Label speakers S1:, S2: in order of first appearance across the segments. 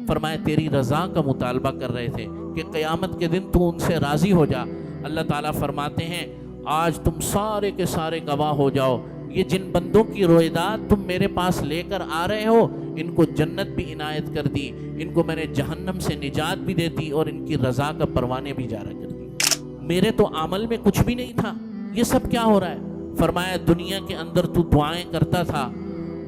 S1: فرمایا تیری رضا کا مطالبہ کر رہے تھے کہ قیامت کے دن تو ان سے راضی ہو جا۔ اللہ تعالیٰ فرماتے ہیں آج تم سارے کے سارے گواہ ہو جاؤ، یہ جن بندوں کی رویداد تم میرے پاس لے کر آ رہے ہو ان کو جنت بھی عنایت کر دی، ان کو میں نے جہنم سے نجات بھی دیتی اور ان کی رضا کا پروانے بھی جارا کر دی۔ میرے تو عمل میں کچھ بھی نہیں تھا، یہ سب کیا ہو رہا ہے؟ فرمایا دنیا کے اندر تو دعائیں کرتا تھا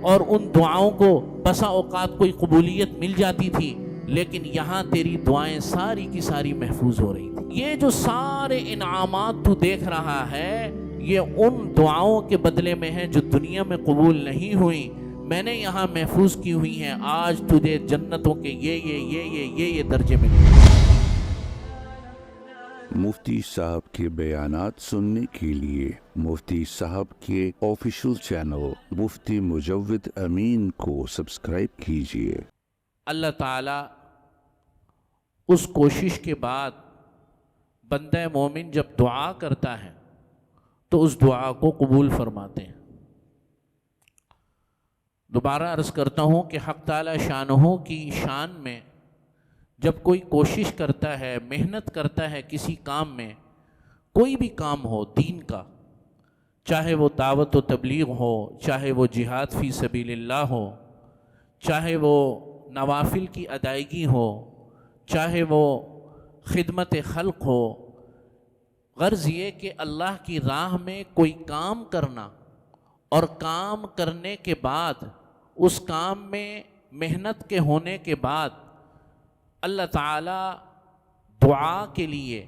S1: اور ان دعاؤں کو بسا اوقات کوئی قبولیت مل جاتی تھی، لیکن یہاں تیری دعائیں ساری کی ساری محفوظ ہو رہی تھی۔ یہ جو سارے انعامات تو دیکھ رہا ہے یہ ان دعاؤں کے بدلے میں ہیں جو دنیا میں قبول نہیں ہوئی، میں نے یہاں محفوظ کی ہوئی ہیں، آج تجھے جنتوں کے یہ درجے ملے۔
S2: مفتی صاحب کے بیانات سننے کے لیے مفتی صاحب کے آفیشیل چینل مفتی مجود امین کو سبسکرائب کیجیے۔
S1: اللہ تعالیٰ اس کوشش کے بعد بندہ مومن جب دعا کرتا ہے تو اس دعا کو قبول فرماتے ہیں۔ دوبارہ عرض کرتا ہوں کہ حق تعالی شانہ کی شان میں جب کوئی کوشش کرتا ہے، محنت کرتا ہے کسی کام میں، کوئی بھی کام ہو دین کا، چاہے وہ دعوت و تبلیغ ہو، چاہے وہ جہاد فی سبیل اللہ ہو، چاہے وہ نوافل کی ادائیگی ہو، چاہے وہ خدمت خلق ہو، غرض یہ کہ اللہ کی راہ میں کوئی کام کرنا اور کام کرنے کے بعد اس کام میں محنت کے ہونے کے بعد اللہ تعالیٰ دعا کے لیے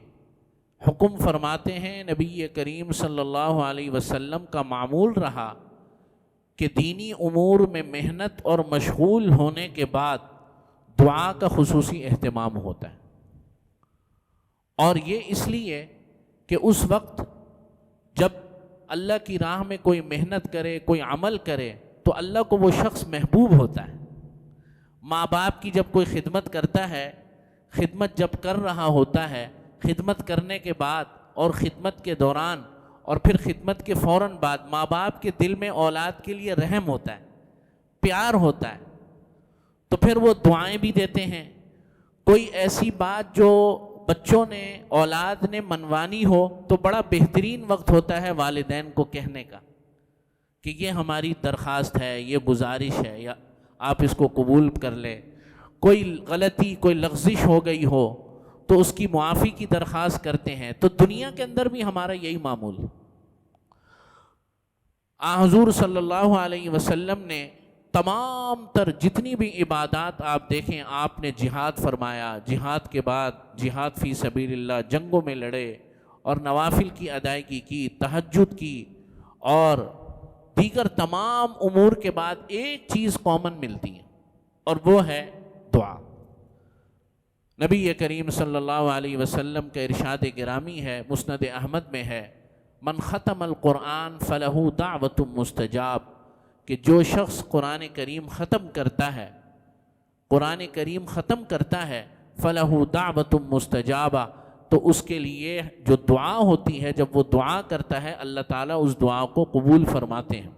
S1: حکم فرماتے ہیں۔ نبی کریم صلی اللہ علیہ وسلم کا معمول رہا کہ دینی امور میں محنت اور مشغول ہونے کے بعد دعا کا خصوصی اہتمام ہوتا ہے، اور یہ اس لیے کہ اس وقت جب اللہ کی راہ میں کوئی محنت کرے، کوئی عمل کرے تو اللہ کو وہ شخص محبوب ہوتا ہے۔ ماں باپ کی جب کوئی خدمت کرتا ہے، خدمت جب کر رہا ہوتا ہے، خدمت کرنے کے بعد اور خدمت کے دوران اور پھر خدمت کے فوراً بعد ماں باپ کے دل میں اولاد کے لیے رحم ہوتا ہے، پیار ہوتا ہے، تو پھر وہ دعائیں بھی دیتے ہیں۔ کوئی ایسی بات جو بچوں نے اولاد نے منوانی ہو تو بڑا بہترین وقت ہوتا ہے والدین کو کہنے کا کہ یہ ہماری درخواست ہے، یہ گزارش ہے، یا آپ اس کو قبول کر لیں۔ کوئی غلطی، کوئی لغزش ہو گئی ہو تو اس کی معافی کی درخواست کرتے ہیں۔ تو دنیا کے اندر بھی ہمارا یہی معمول۔ حضور صلی اللہ علیہ وسلم نے تمام تر جتنی بھی عبادات آپ دیکھیں، آپ نے جہاد فرمایا، جہاد کے بعد جہاد فی سبیل اللہ، جنگوں میں لڑے اور نوافل کی ادائیگی کی، تہجد کی، اور دیگر تمام امور کے بعد ایک چیز کامن ملتی ہے اور وہ ہے دعا۔ نبی کریم صلی اللہ علیہ وسلم کا ارشاد گرامی ہے، مسند احمد میں ہے، من ختم القرآن فلہ دعوت مستجاب، کہ جو شخص قرآن کریم ختم کرتا ہے، قرآن کریم ختم کرتا ہے، فلہ دعوت مستجابہ، تو اس کے لیے جو دعا ہوتی ہے، جب وہ دعا کرتا ہے اللہ تعالیٰ اس دعا کو قبول فرماتے ہیں۔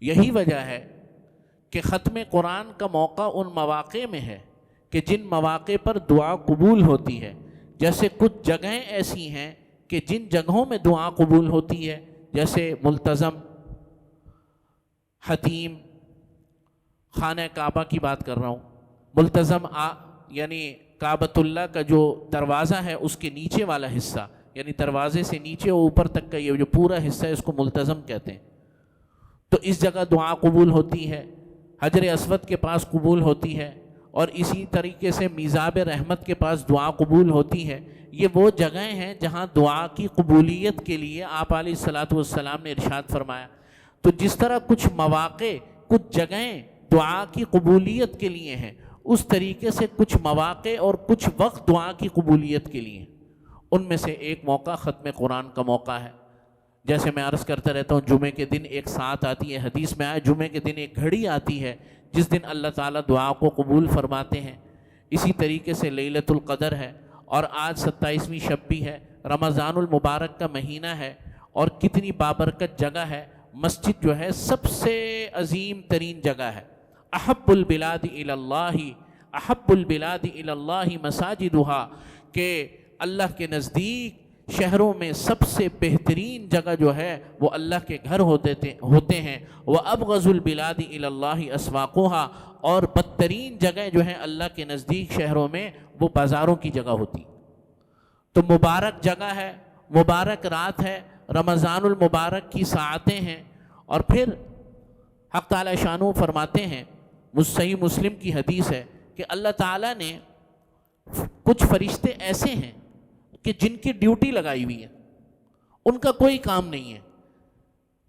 S1: یہی وجہ ہے کہ ختم قرآن کا موقع ان مواقع میں ہے کہ جن مواقع پر دعا قبول ہوتی ہے۔ جیسے کچھ جگہیں ایسی ہیں کہ جن جگہوں میں دعا قبول ہوتی ہے، جیسے ملتزم، حتیم، خانہ کعبہ کی بات کر رہا ہوں۔ ملتزم یعنی کعبۃ اللہ کا جو دروازہ ہے اس کے نیچے والا حصہ، یعنی دروازے سے نیچے اوپر تک کا یہ جو پورا حصہ ہے اس کو ملتزم کہتے ہیں، تو اس جگہ دعا قبول ہوتی ہے۔ حجر اسود کے پاس قبول ہوتی ہے، اور اسی طریقے سے میزاب رحمت کے پاس دعا قبول ہوتی ہے۔ یہ وہ جگہیں ہیں جہاں دعا کی قبولیت کے لیے آپ علیہ الصلاۃ والسلام نے ارشاد فرمایا۔ تو جس طرح کچھ مواقع، کچھ جگہیں دعا کی قبولیت کے لیے ہیں، اس طریقے سے کچھ مواقع اور کچھ وقت دعا کی قبولیت کے لیے۔ ان میں سے ایک موقع ختم قرآن کا موقع ہے۔ جیسے میں عرض کرتا رہتا ہوں، جمعے کے دن ایک ساتھ آتی ہے، حدیث میں آیا جمعے کے دن ایک گھڑی آتی ہے جس دن اللہ تعالیٰ دعا کو قبول فرماتے ہیں۔ اسی طریقے سے لیلۃ القدر ہے، اور آج 27ویں شب بھی ہے، رمضان المبارک کا مہینہ ہے، اور کتنی بابرکت جگہ ہے۔ مسجد جو ہے سب سے عظیم ترین جگہ ہے، احب البلاد الی اللہ، احب البلاد الی اللہ مساجدہا، کہ اللہ کے نزدیک شہروں میں سب سے بہترین جگہ جو ہے وہ اللہ کے گھر ہوتے ہیں، وَأَبْغَضُ الْبِلَادِ إِلَى اللَّهِ أَسْوَاقُهَا، اور بدترین جگہ جو ہے اللہ کے نزدیک شہروں میں وہ بازاروں کی جگہ ہوتی۔ تو مبارک جگہ ہے، مبارک رات ہے، رمضان المبارک کی ساعتیں ہیں، اور پھر حق تعالی شانہ فرماتے ہیں، صحیح مسلم کی حدیث ہے کہ اللہ تعالیٰ نے کچھ فرشتے ایسے ہیں کہ جن کی ڈیوٹی لگائی ہوئی ہے، ان کا کوئی کام نہیں ہے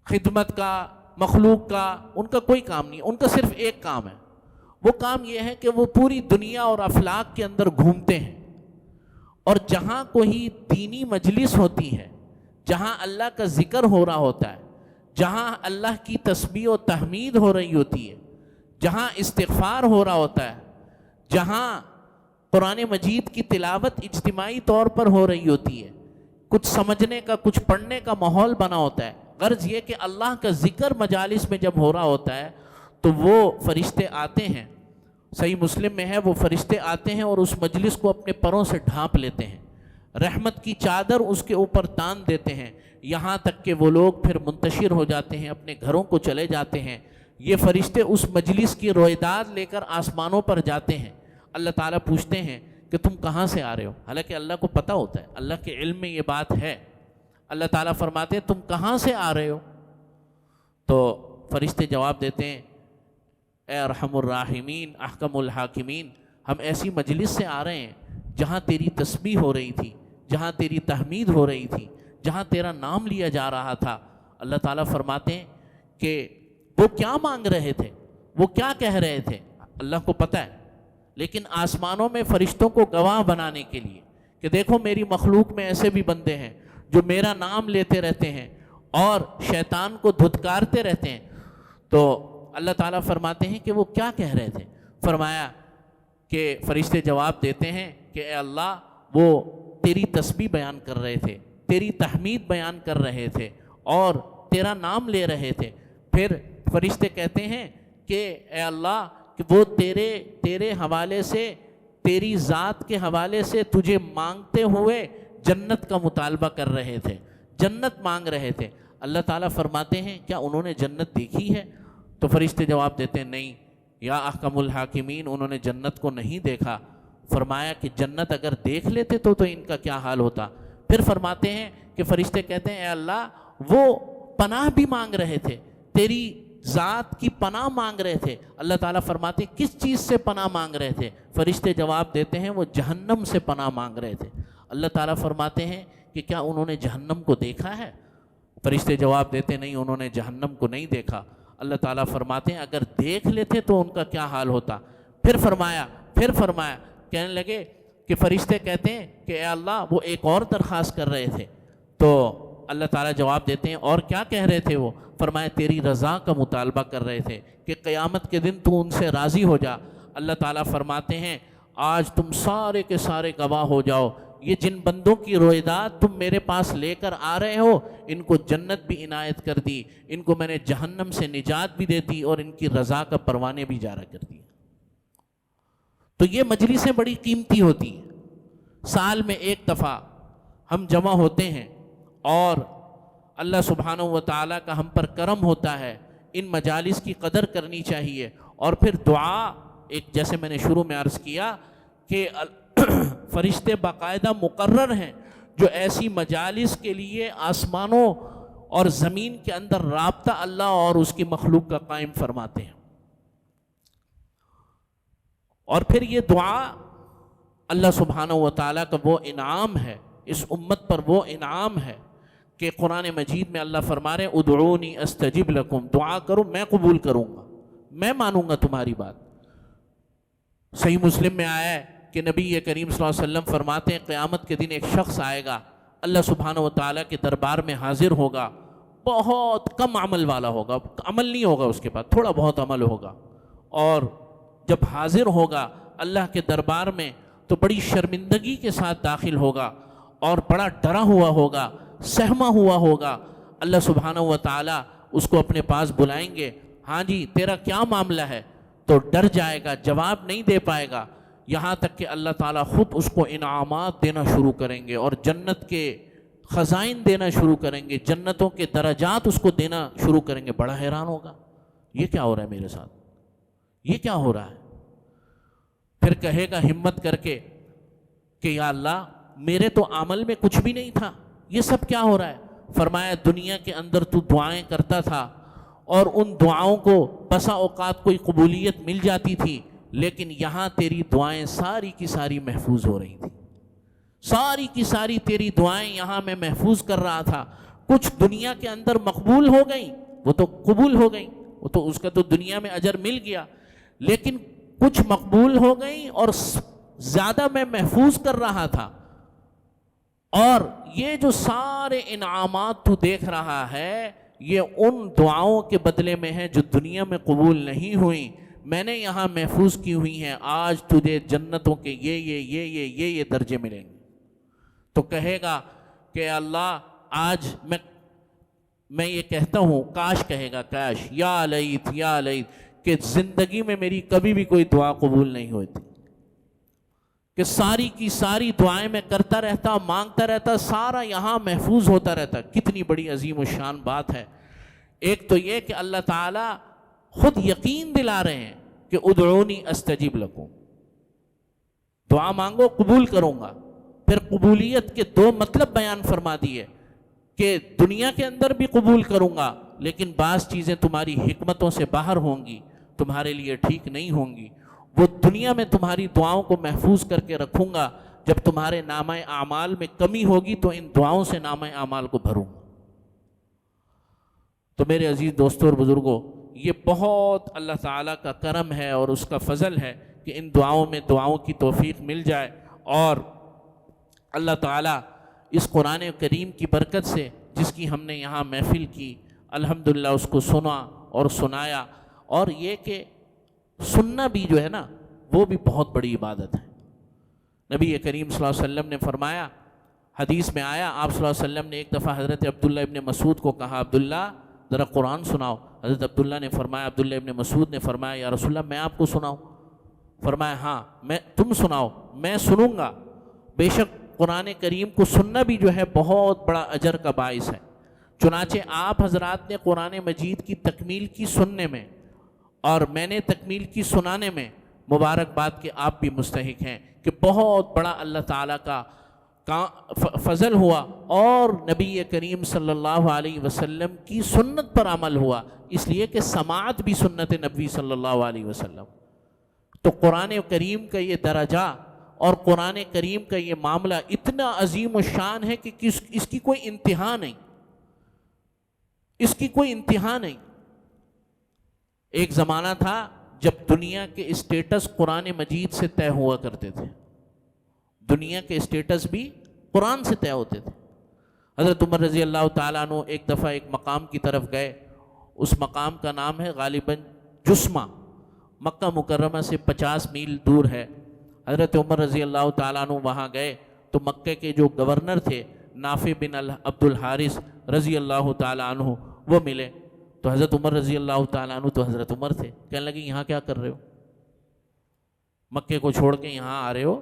S1: خدمت کا، مخلوق کا، ان کا کوئی کام نہیں ہے، ان کا صرف ایک کام ہے۔ وہ کام یہ ہے کہ وہ پوری دنیا اور افلاک کے اندر گھومتے ہیں، اور جہاں کوئی دینی مجلس ہوتی ہے، جہاں اللہ کا ذکر ہو رہا ہوتا ہے، جہاں اللہ کی تسبیح و تحمید ہو رہی ہوتی ہے، جہاں استغفار ہو رہا ہوتا ہے، جہاں قرآن مجید کی تلاوت اجتماعی طور پر ہو رہی ہوتی ہے، کچھ سمجھنے کا، کچھ پڑھنے کا ماحول بنا ہوتا ہے، غرض یہ کہ اللہ کا ذکر مجالس میں جب ہو رہا ہوتا ہے تو وہ فرشتے آتے ہیں، صحیح مسلم میں ہے، وہ فرشتے آتے ہیں اور اس مجلس کو اپنے پروں سے ڈھانپ لیتے ہیں، رحمت کی چادر اس کے اوپر تان دیتے ہیں، یہاں تک کہ وہ لوگ پھر منتشر ہو جاتے ہیں، اپنے گھروں کو چلے جاتے ہیں۔ یہ فرشتے اس مجلس کی رویداد لے کر آسمانوں پر جاتے ہیں، اللہ تعالیٰ پوچھتے ہیں کہ تم کہاں سے آ رہے ہو، حالانکہ اللہ کو پتہ ہوتا ہے، اللہ کے علم میں یہ بات ہے، اللہ تعالیٰ فرماتے ہیں تم کہاں سے آ رہے ہو؟ تو فرشتے جواب دیتے ہیں اے ارحم الراحمین احکم الحاکمین، ہم ایسی مجلس سے آ رہے ہیں جہاں تیری تسبیح ہو رہی تھی، جہاں تیری تحمید ہو رہی تھی، جہاں تیرا نام لیا جا رہا تھا۔ اللہ تعالیٰ فرماتے ہیں کہ وہ کیا مانگ رہے تھے، وہ کیا کہہ رہے تھے، اللہ کو پتہ ہے، لیکن آسمانوں میں فرشتوں کو گواہ بنانے کے لیے کہ دیکھو میری مخلوق میں ایسے بھی بندے ہیں جو میرا نام لیتے رہتے ہیں اور شیطان کو دھتکارتے رہتے ہیں، تو اللہ تعالیٰ فرماتے ہیں کہ وہ کیا کہہ رہے تھے؟ فرمایا کہ فرشتے جواب دیتے ہیں کہ اے اللہ وہ تیری تسبیح بیان کر رہے تھے، تیری تحمید بیان کر رہے تھے اور تیرا نام لے رہے تھے۔ پھر فرشتے کہتے ہیں کہ اے اللہ کہ وہ تیرے حوالے سے، تیری ذات کے حوالے سے تجھے مانگتے ہوئے جنت کا مطالبہ کر رہے تھے، جنت مانگ رہے تھے۔ اللہ تعالیٰ فرماتے ہیں کیا انہوں نے جنت دیکھی ہے؟ تو فرشتے جواب دیتے ہیں نہیں یا احکم الحاکمین، انہوں نے جنت کو نہیں دیکھا۔ فرمایا کہ جنت اگر دیکھ لیتے تو ان کا کیا حال ہوتا؟ پھر فرماتے ہیں کہ فرشتے کہتے ہیں اے اللہ وہ پناہ بھی مانگ رہے تھے، تیری ذات کی پناہ مانگ رہے تھے۔ اللہ تعالیٰ فرماتے ہیں کس چیز سے پناہ مانگ رہے تھے؟ فرشتے جواب دیتے ہیں وہ جہنم سے پناہ مانگ رہے تھے۔ اللہ تعالیٰ فرماتے ہیں کہ کیا انہوں نے جہنم کو دیکھا ہے؟ فرشتے جواب دیتے نہیں، انہوں نے جہنم کو نہیں دیکھا۔ اللہ تعالیٰ فرماتے ہیں اگر دیکھ لیتے تو ان کا کیا حال ہوتا؟ پھر فرمایا کہنے لگے کہ فرشتے کہتے ہیں کہ اے اللہ وہ ایک اور درخواست کر رہے تھے۔ تو اللہ تعالیٰ جواب دیتے ہیں اور کیا کہہ رہے تھے وہ؟ فرمایا تیری رضا کا مطالبہ کر رہے تھے کہ قیامت کے دن تو ان سے راضی ہو جا۔ اللہ تعالیٰ فرماتے ہیں آج تم سارے کے سارے گواہ ہو جاؤ، یہ جن بندوں کی رویداد تم میرے پاس لے کر آ رہے ہو ان کو جنت بھی عنایت کر دی، ان کو میں نے جہنم سے نجات بھی دے دی اور ان کی رضا کا پروانے بھی جارا کر دی۔ تو یہ مجلسیں بڑی قیمتی ہوتی ہیں، سال میں ایک دفعہ ہم جمع ہوتے ہیں اور اللہ سبحانہ و تعالیٰ کا ہم پر کرم ہوتا ہے، ان مجالس کی قدر کرنی چاہیے۔ اور پھر دعا، ایک جیسے میں نے شروع میں عرض کیا کہ فرشتے باقاعدہ مقرر ہیں جو ایسی مجالس کے لیے آسمانوں اور زمین کے اندر رابطہ اللہ اور اس کی مخلوق کا قائم فرماتے ہیں۔ اور پھر یہ دعا اللہ سبحانہ و تعالیٰ کا وہ انعام ہے، اس امت پر وہ انعام ہے کہ قرآن مجید میں اللہ فرما رہے ادعونی استجب لکم، دعا کرو میں قبول کروں گا، میں مانوں گا تمہاری بات۔ صحیح مسلم میں آیا ہے کہ نبی کریم صلی اللہ علیہ وسلم فرماتے ہیں قیامت کے دن ایک شخص آئے گا، اللہ سبحانہ و تعالیٰ کے دربار میں حاضر ہوگا، بہت کم عمل والا ہوگا، عمل نہیں ہوگا اس کے بعد، تھوڑا بہت عمل ہوگا، اور جب حاضر ہوگا اللہ کے دربار میں تو بڑی شرمندگی کے ساتھ داخل ہوگا اور بڑا ڈرا ہوا ہوگا، سہما ہوا ہوگا۔ اللہ سبحانہ و تعالیٰ اس کو اپنے پاس بلائیں گے، ہاں جی تیرا کیا معاملہ ہے؟ تو ڈر جائے گا، جواب نہیں دے پائے گا، یہاں تک کہ اللہ تعالیٰ خود اس کو انعامات دینا شروع کریں گے اور جنت کے خزائن دینا شروع کریں گے، جنتوں کے درجات اس کو دینا شروع کریں گے۔ بڑا حیران ہوگا، یہ کیا ہو رہا ہے میرے ساتھ، یہ کیا ہو رہا ہے؟ پھر کہے گا ہمت کر کے کہ یا اللہ میرے تو عمل میں کچھ بھی نہیں تھا، یہ سب کیا ہو رہا ہے؟ فرمایا دنیا کے اندر تو دعائیں کرتا تھا اور ان دعاؤں کو بسا اوقات کوئی قبولیت مل جاتی تھی، لیکن یہاں تیری دعائیں ساری کی ساری محفوظ ہو رہی تھیں، ساری کی ساری تیری دعائیں یہاں میں محفوظ کر رہا تھا۔ کچھ دنیا کے اندر مقبول ہو گئیں، وہ تو قبول ہو گئیں، وہ تو اس کا تو دنیا میں اجر مل گیا، لیکن کچھ مقبول ہو گئیں اور زیادہ میں محفوظ کر رہا تھا۔ اور یہ جو سارے انعامات تو دیکھ رہا ہے یہ ان دعاؤں کے بدلے میں ہے جو دنیا میں قبول نہیں ہوئیں، میں نے یہاں محفوظ کی ہوئی ہیں، آج تجھے جنتوں کے یہ درجے ملیں گے۔ تو کہے گا کہ اللہ آج میں یہ کہتا ہوں، کاش کہے گا، کاش یا لیت یا لیت، کہ زندگی میں میری کبھی بھی کوئی دعا قبول نہیں ہوتی، کہ ساری کی ساری دعائیں میں کرتا رہتا، مانگتا رہتا، سارا یہاں محفوظ ہوتا رہتا۔ کتنی بڑی عظیم و شان بات ہے۔ ایک تو یہ کہ اللہ تعالیٰ خود یقین دلا رہے ہیں کہ ادعونی استجب لکم، دعا مانگو قبول کروں گا۔ پھر قبولیت کے دو مطلب بیان فرما دیے کہ دنیا کے اندر بھی قبول کروں گا، لیکن بعض چیزیں تمہاری حکمتوں سے باہر ہوں گی، تمہارے لیے ٹھیک نہیں ہوں گی، وہ دنیا میں تمہاری دعاؤں کو محفوظ کر کے رکھوں گا، جب تمہارے نامہ اعمال میں کمی ہوگی تو ان دعاؤں سے نامہ اعمال کو بھروں گا۔ تو میرے عزیز دوستوں اور بزرگوں، یہ بہت اللہ تعالیٰ کا کرم ہے اور اس کا فضل ہے کہ ان دعاؤں میں دعاؤں کی توفیق مل جائے، اور اللہ تعالیٰ اس قرآن کریم کی برکت سے جس کی ہم نے یہاں محفل کی، الحمدللہ اس کو سنا اور سنایا، اور یہ کہ سننا بھی جو ہے نا وہ بھی بہت بڑی عبادت ہے۔ نبی کریم صلی اللہ علیہ وسلم نے فرمایا، حدیث میں آیا، آپ صلی اللہ علیہ وسلم نے ایک دفعہ حضرت عبداللہ ابن مسعود کو کہا، عبداللہ ذرا قرآن سناؤ۔ حضرت عبداللہ نے فرمایا، عبداللہ ابن مسعود نے فرمایا، یا رسول اللہ میں آپ کو سناؤں؟ فرمایا ہاں، تم سناؤ، میں سنوں گا۔ بے شک قرآن کریم کو سننا بھی جو ہے بہت بڑا اجر کا باعث ہے۔ چنانچہ آپ حضرات نے قرآن مجید کی تکمیل کی سننے میں اور میں نے تکمیل کی سنانے میں مبارکباد کے آپ بھی مستحق ہیں کہ بہت بڑا اللہ تعالیٰ کا فضل ہوا اور نبی کریم صلی اللہ علیہ وسلم کی سنت پر عمل ہوا، اس لیے کہ سماعت بھی سنت نبی صلی اللہ علیہ وسلم۔ تو قرآن کریم کا یہ درجہ اور قرآن کریم کا یہ معاملہ اتنا عظیم و شان ہے کہ اس کی کوئی انتہا نہیں، اس کی کوئی انتہا نہیں۔ ایک زمانہ تھا جب دنیا کے اسٹیٹس قرآن مجید سے طے ہوا کرتے تھے، دنیا کے اسٹیٹس بھی قرآن سے طے ہوتے تھے۔ حضرت عمر رضی اللہ تعالیٰ عنہ ایک دفعہ ایک مقام کی طرف گئے، اس مقام کا نام ہے غالباً جسمہ، مکہ مکرمہ سے 50 میل دور ہے۔ حضرت عمر رضی اللہ تعالیٰ عنہ وہاں گئے تو مکہ کے جو گورنر تھے نافع بن عبد الحارث رضی اللہ تعالیٰ عنہ وہ ملے، تو حضرت عمر رضی اللہ تعالیٰ عنہ تو حضرت عمر تھے، کہنے لگے یہاں کیا کر رہے ہو؟ مکے کو چھوڑ کے یہاں آ رہے ہو،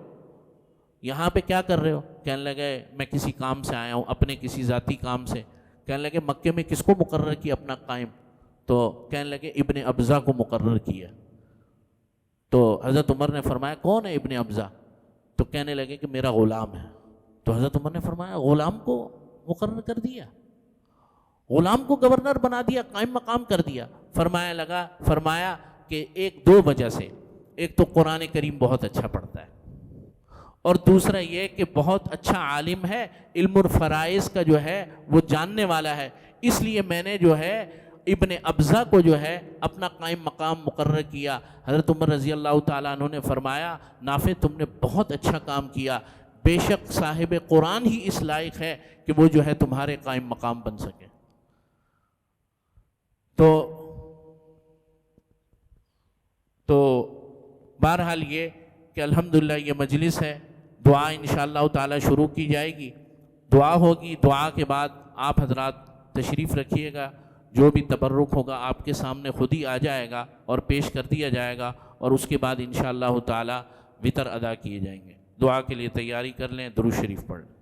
S1: یہاں پہ کیا کر رہے ہو؟ کہنے لگے میں کسی کام سے آیا ہوں، اپنے کسی ذاتی کام سے۔ کہنے لگے مکے میں کس کو مقرر کیا اپنا قائم؟ تو کہنے لگے ابن ابزہ کو مقرر کیا۔ تو حضرت عمر نے فرمایا کون ہے ابن ابزہ؟ تو کہنے لگے کہ میرا غلام ہے۔ تو حضرت عمر نے فرمایا غلام کو مقرر کر دیا، غلام کو گورنر بنا دیا، قائم مقام کر دیا؟ فرمایا کہ ایک دو وجہ سے، ایک تو قرآن کریم بہت اچھا پڑھتا ہے، اور دوسرا یہ کہ بہت اچھا عالم ہے، علم الفرائض کا جو ہے وہ جاننے والا ہے، اس لیے میں نے جو ہے ابن ابزہ کو جو ہے اپنا قائم مقام مقرر کیا۔ حضرت عمر رضی اللہ تعالیٰ عنہ نے فرمایا نافع تم نے بہت اچھا کام کیا، بے شک صاحب قرآن ہی اس لائق ہے کہ وہ جو ہے تمہارے قائم مقام بن سکے۔ تو بہرحال یہ کہ الحمدللہ یہ مجلس ہے، دعا انشاءاللہ تعالی شروع کی جائے گی، دعا ہوگی، دعا کے بعد آپ حضرات تشریف رکھیے گا، جو بھی تبرک ہوگا آپ کے سامنے خود ہی آ جائے گا اور پیش کر دیا جائے گا، اور اس کے بعد انشاءاللہ تعالی وطر ادا کیے جائیں گے۔ دعا کے لیے تیاری کر لیں، درود شریف پڑھ لیں۔